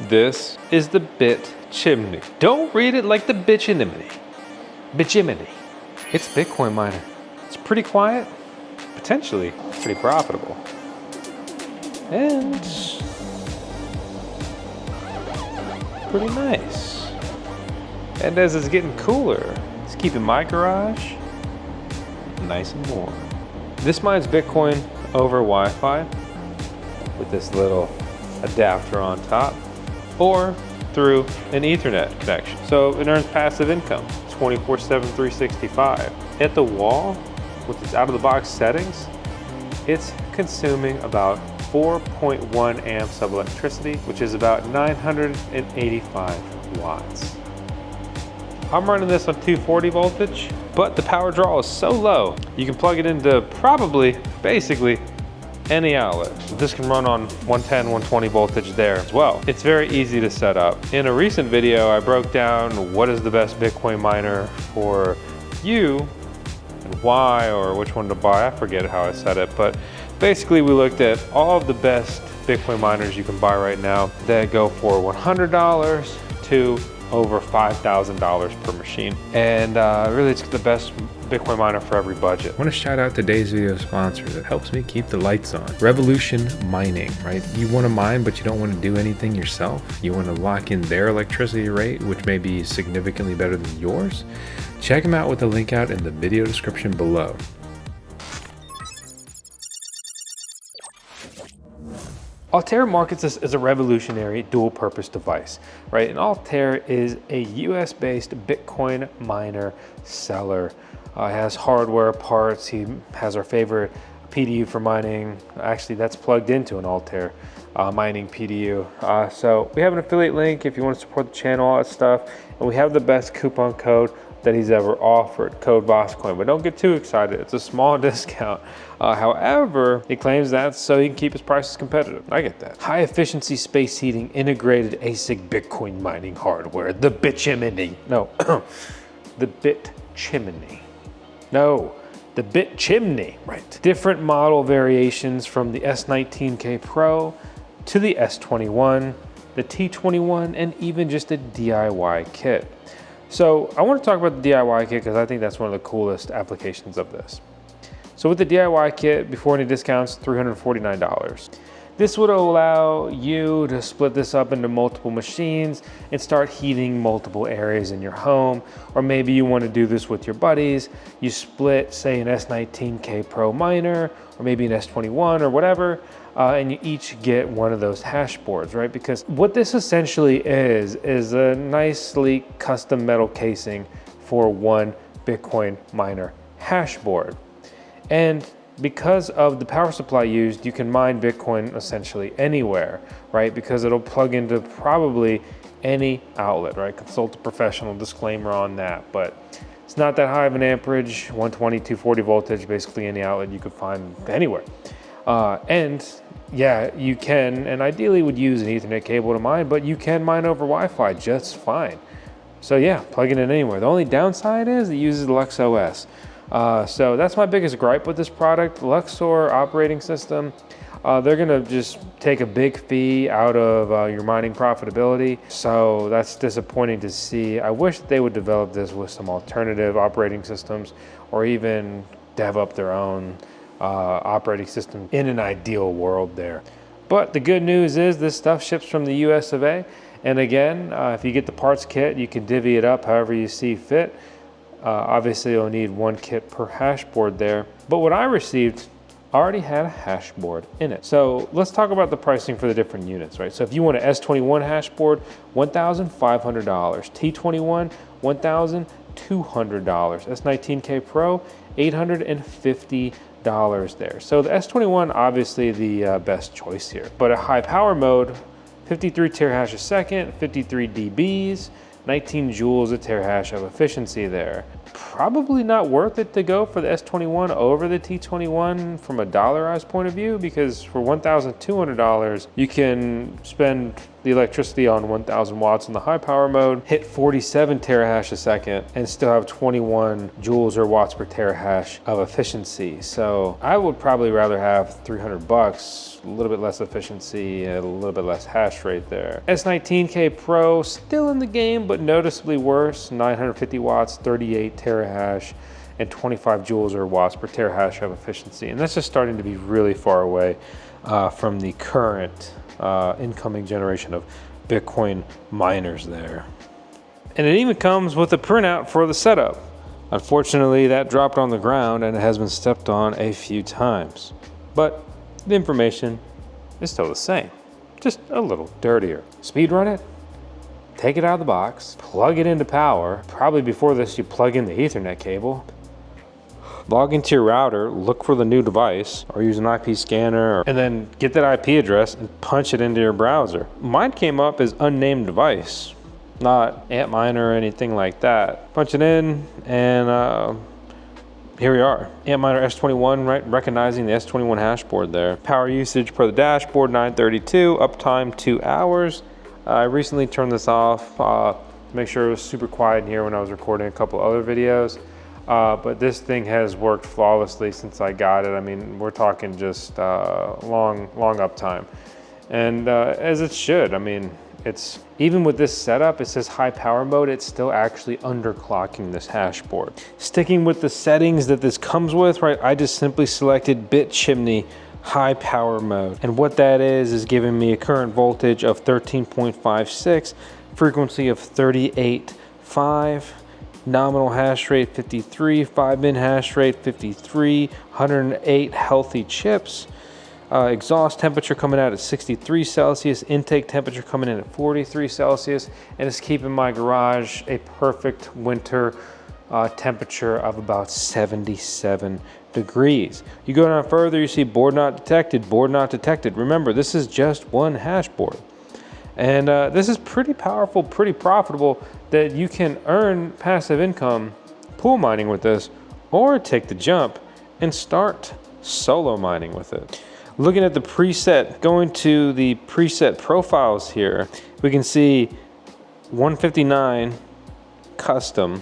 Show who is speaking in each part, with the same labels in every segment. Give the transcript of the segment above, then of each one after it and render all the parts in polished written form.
Speaker 1: This is the Bitchimney. Don't read it like the Bitchimney. Bitchimney. It's a Bitcoin miner. It's pretty quiet, potentially pretty profitable. And pretty nice. And as it's getting cooler, it's keeping my garage nice and warm. This mines Bitcoin over Wi-Fi with this little adapter on top, or through an Ethernet connection. So it earns passive income, 24/7, 365. At the wall, with its out-of-the-box settings, it's consuming about 4.1 amps of electricity, which is about 985 watts. I'm running this on 240 voltage, but the power draw is so low, you can plug it into basically any outlet. This can run on 110, 120 voltage there as well. It's very easy to set up. In a recent video, I broke down what is the best Bitcoin miner for you and why, or which one to buy. I forget how I said it, but basically we looked at all of the best Bitcoin miners you can buy right now that go for $100 to over $5,000 per machine. And really it's the best Bitcoin miner for every budget. I want to shout out today's video sponsor that helps me keep the lights on. Revolution Mining, right? You want to mine, but you don't want to do anything yourself. You want to lock in their electricity rate, which may be significantly better than yours. Check them out with the link out in the video description below. Altair markets this as a revolutionary dual-purpose device, right? And Altair is a US-based Bitcoin miner seller. Has hardware parts. He has our favorite PDU for mining. Actually, that's plugged into an Altair mining PDU. So we have an affiliate link if you want to support the channel, all that stuff. And we have the best coupon code that he's ever offered, code VoskCoin. But don't get too excited. It's a small discount. However, he claims that so he can keep his prices competitive. I get that. High efficiency space heating integrated ASIC Bitcoin mining hardware. The Bitchimney. No, the Bitchimney. No, the Bitchimney. Right. Different model variations from the S19K Pro to the S21, the T21, and even just a DIY kit. So I want to talk about the DIY kit because I think that's one of the coolest applications of this. So with the DIY kit, before any discounts, $349. This would allow you to split this up into multiple machines and start heating multiple areas in your home. Or maybe you want to do this with your buddies. You split, say, an S19K Pro miner, or maybe an S21 or whatever, and you each get one of those hash boards, right? Because what this essentially is a nice, sleek, custom metal casing for one Bitcoin miner hash board. And because of the power supply used, you can mine Bitcoin essentially anywhere, right? Because it'll plug into probably any outlet, right? Consult a professional, disclaimer on that, but it's not that high of an amperage, 120, 240 voltage, basically any outlet you could find anywhere. And yeah, you can, and ideally would use an Ethernet cable to mine, but you can mine over Wi-Fi just fine. So yeah, plug it in anywhere. The only downside is it uses LuxOS. So that's my biggest gripe with this product. Luxor operating system, they're gonna just take a big fee out of your mining profitability. So that's disappointing to see. I wish that they would develop this with some alternative operating systems, or even dev up their own operating system in an ideal world there. But the good news is this stuff ships from the US of A. And again, if you get the parts kit, you can divvy it up however you see fit. Obviously you'll need one kit per hash board there. But what I received already had a hash board in it. So let's talk about the pricing for the different units, right? So if you want an S21 hash board, $1,500. T21, $1,200. S19K Pro, $850 there. So the S21, obviously the best choice here. But a high power mode, 53 terahash a second, 53 dBs, 19 joules a terahash of efficiency there. Probably not worth it to go for the S21 over the T21 from a dollarized point of view, because for $1,200, you can spend the electricity on 1000 watts in the high power mode, hit 47 terahash a second, and still have 21 joules or watts per terahash of efficiency. So I would probably rather have $300, a little bit less efficiency, and a little bit less hash rate there. S19K Pro, still in the game, but noticeably worse. 950 watts, 38 terahash, and 25 joules or watts per terahash of efficiency. And that's just starting to be really far away from the current incoming generation of Bitcoin miners there. And it even comes with a printout for the setup. Unfortunately, that dropped on the ground and it has been stepped on a few times. But the information is still the same, just a little dirtier. Speedrun it, take it out of the box, plug it into power. Probably before this, you plug in the Ethernet cable. Log into your router, look for the new device, or use an IP scanner, and then get that IP address and punch it into your browser. Mine came up as unnamed device, not Antminer or anything like that. Punch it in, and here we are. Antminer S21, right? Recognizing the S21 hashboard there. Power usage per the dashboard, 932. Uptime, 2 hours. I recently turned this off to make sure it was super quiet in here when I was recording a couple other videos. But this thing has worked flawlessly since I got it. I mean, we're talking just long uptime. And as it should. I mean, it's even with this setup, it says high power mode, it's still actually underclocking this hashboard. Sticking with the settings that this comes with, right? I just simply selected Bitchimney high power mode. And what that is giving me a current voltage of 13.56, frequency of 38.5, nominal hash rate 53, 5-min hash rate 53, 108 healthy chips. Exhaust temperature coming out at 63 Celsius, intake temperature coming in at 43 Celsius, and it's keeping my garage a perfect winter temperature of about 77 degrees. You go down further, you see board not detected, board not detected. Remember, this is just one hash board. And this is pretty powerful, pretty profitable, that you can earn passive income pool mining with this, or take the jump and start solo mining with it. Looking at the preset, going to the preset profiles here, we can see 159 custom,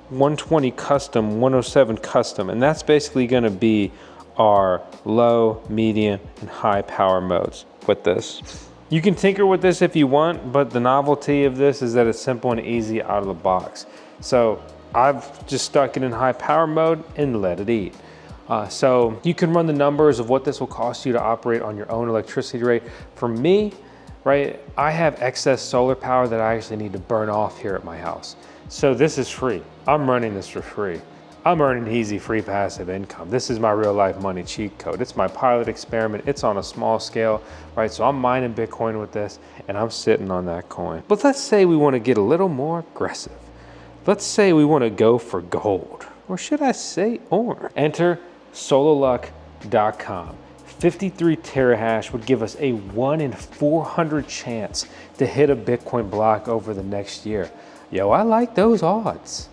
Speaker 1: 120 custom, 107 custom, and that's basically going to be our low, medium, and high power modes with this. You can tinker with this if you want, but the novelty of this is that it's simple and easy out of the box. So I've just stuck it in high power mode and let it eat. So you can run the numbers of what this will cost you to operate on your own electricity rate. For me, right, I have excess solar power that I actually need to burn off here at my house. So this is free. I'm running this for free. I'm earning easy free passive income. This is my real life money cheat code. It's my pilot experiment. It's on a small scale, right? So I'm mining Bitcoin with this and I'm sitting on that coin. But let's say we want to get a little more aggressive. Let's say we want to go for gold, or should I say or? Enter sololuck.com. 53 terahash would give us a 1 in 400 chance to hit a Bitcoin block over the next year. Yo, I like those odds,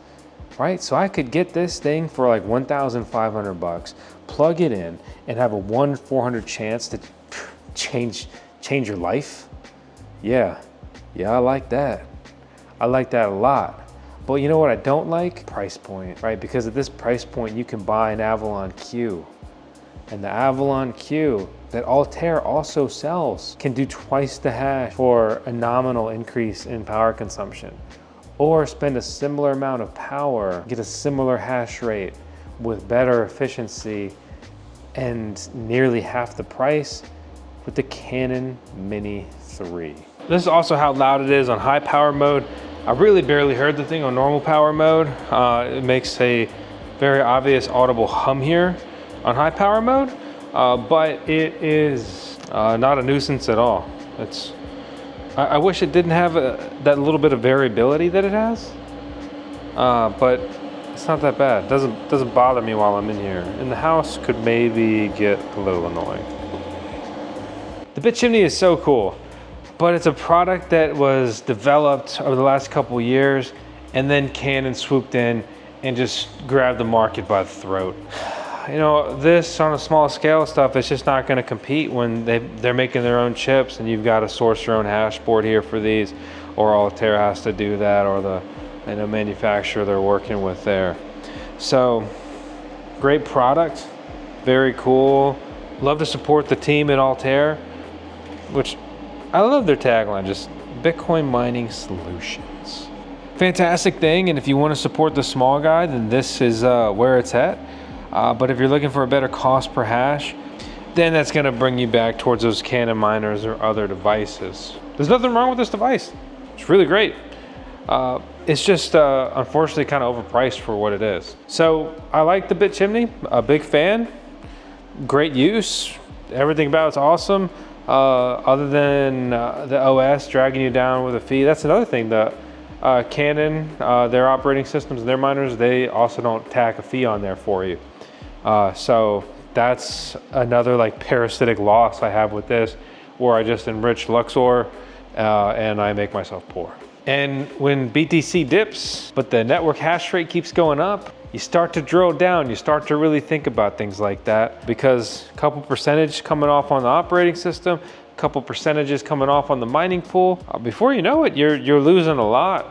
Speaker 1: right? So I could get this thing for like 1,500 bucks, plug it in, and have a 1 in 400 chance to change your life. Yeah, I like that. I like that a lot. But you know what I don't like? Price point, right? Because at this price point, you can buy an Avalon Q. And the Avalon Q that Altair also sells can do twice the hash for a nominal increase in power consumption. Or spend a similar amount of power, get a similar hash rate with better efficiency and nearly half the price with the Canon Mini 3. This is also how loud it is on high power mode. I really barely heard the thing on normal power mode. It makes a very obvious audible hum here on high power mode, but it is not a nuisance at all. I wish it didn't have that little bit of variability that it has, but it's not that bad. It doesn't bother me while I'm in here. In the house could maybe get a little annoying. The Bitchimney is so cool. But it's a product that was developed over the last couple years, and then Canon swooped in and just grabbed the market by the throat. you know, this on a small scale stuff, it's just not going to compete when they're making their own chips and you've got to source your own hash board here for these, or Altair has to do that, or the manufacturer they're working with there. So great product, very cool. Love to support the team at Altair, which I love their tagline, just Bitcoin mining solutions. Fantastic thing, and if you want to support the small guy, then this is where it's at. But if you're looking for a better cost per hash, then that's going to bring you back towards those Canon miners or other devices. There's nothing wrong with this device. It's really great. It's just unfortunately kind of overpriced for what it is. So I like the Bitchimney, a big fan, great use, everything about it's awesome. Other than the OS dragging you down with a fee, that's another thing. The Canon, their operating systems and their miners, they also don't tack a fee on there for you. So that's another like parasitic loss I have with this, where I just enrich Luxor and I make myself poor. And when BTC dips, but the network hash rate keeps going up, you start to drill down, you start to really think about things like that, because a couple percentage coming off on the operating system, a couple percentages coming off on the mining pool, before you know it, you're losing a lot.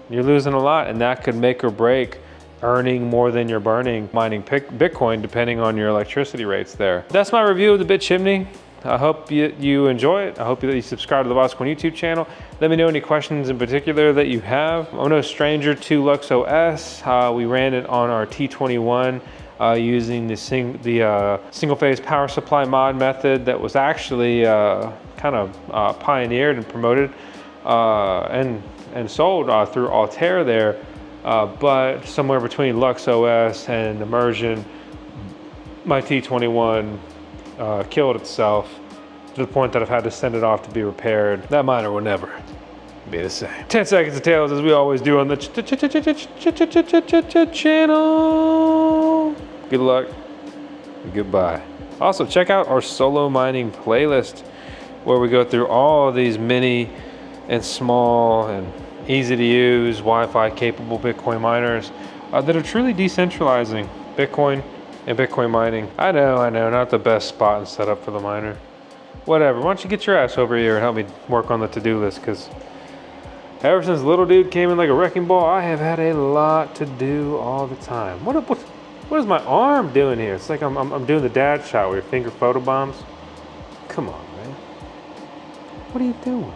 Speaker 1: You're losing a lot, and that could make or break earning more than you're burning mining Bitcoin, depending on your electricity rates there. That's my review of the Bitchimney. I hope you enjoy it. I hope that you subscribe to the VoskCoin YouTube channel. Let me know any questions in particular that you have. I'm no stranger to LuxOS. We ran it on our T21 using the single phase power supply mod method that was actually kind of pioneered and promoted and sold through Altair there. But somewhere between LuxOS and immersion, my T21 killed itself to the point that I've had to send it off to be repaired. That miner will never be the same. 10 seconds of tails, as we always do on the channel. Good luck and goodbye. Also, check out our solo mining playlist, where we go through all of these mini and small and easy to use Wi-Fi capable Bitcoin miners that are truly decentralizing Bitcoin and Bitcoin mining. I know, not the best spot and setup for the miner. Whatever, why don't you get your ass over here and help me work on the to-do list, because ever since little dude came in like a wrecking ball, I have had a lot to do all the time. What is my arm doing here? It's like I'm doing the dad shot where your finger photobombs. Come on, man. What are you doing?